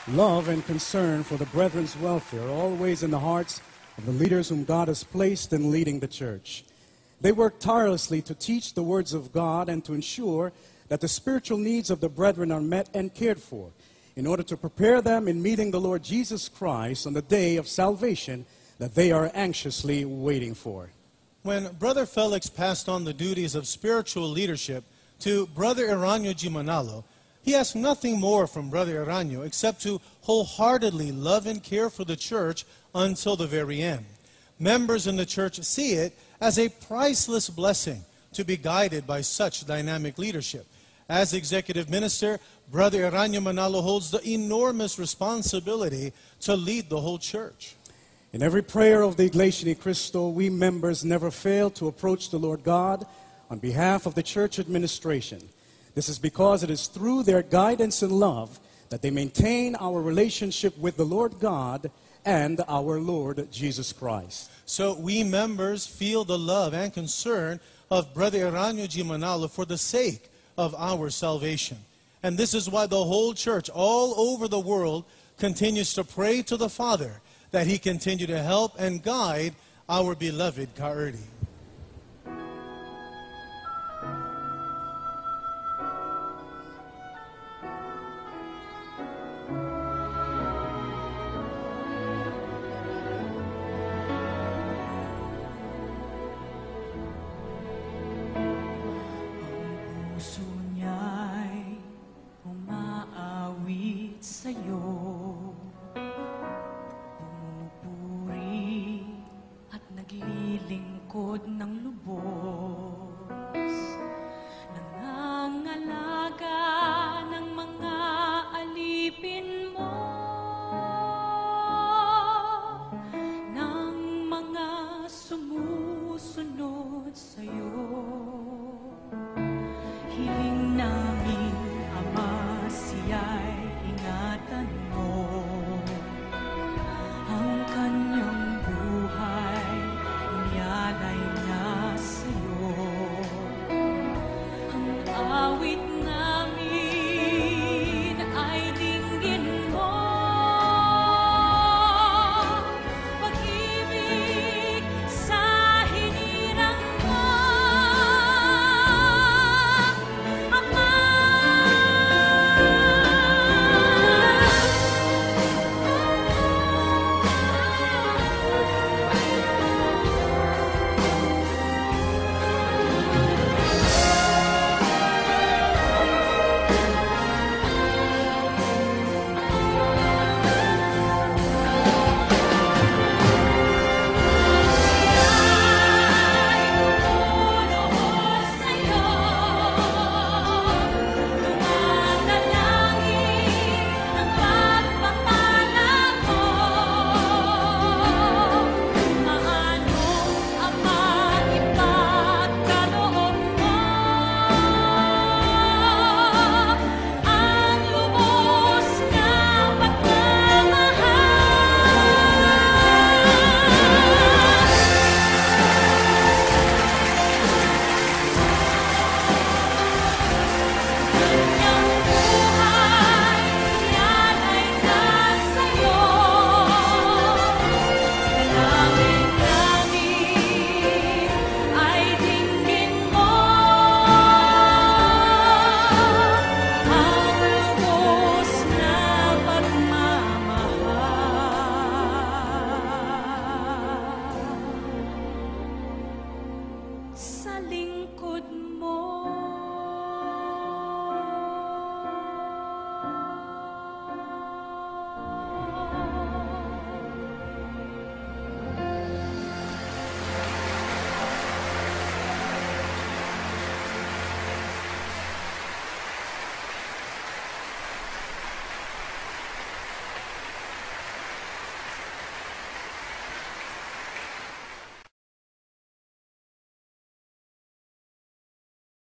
Love and concern for the brethren's welfare are always in the hearts of the leaders whom God has placed in leading the church. They work tirelessly to teach the words of God and to ensure that the spiritual needs of the brethren are met and cared for, in order to prepare them in meeting the Lord Jesus Christ on the day of salvation that they are anxiously waiting for. When Brother Felix passed on the duties of spiritual leadership to Brother Eranio G. Manalo, he asked nothing more from Brother Eranio except to wholeheartedly love and care for the church until the very end. Members in the church see it as a priceless blessing to be guided by such dynamic leadership. As executive minister, Brother Eranio Manalo holds the enormous responsibility to lead the whole church. In every prayer of the Iglesia Ni Cristo, we members never fail to approach the Lord God on behalf of the church administration. This is because it is through their guidance and love that they maintain our relationship with the Lord God and our Lord Jesus Christ. So we members feel the love and concern of Brother Eranio G. Manalo for the sake of our salvation. And this is why the whole church all over the world continues to pray to the Father that He continue to help and guide our beloved Kaerti. Naglilingkod ng lubos, nangangalaga ng mga alipin mo, ng mga sumusunod sa'yo. Hiling namin, Ama, siya'y ingatan mo, ang kanyang buhay inalay niya sa'yo. Ang awit namin ay dinggin mo, pag-ibig sa hinirang mo, Ama. Sa lingkod mo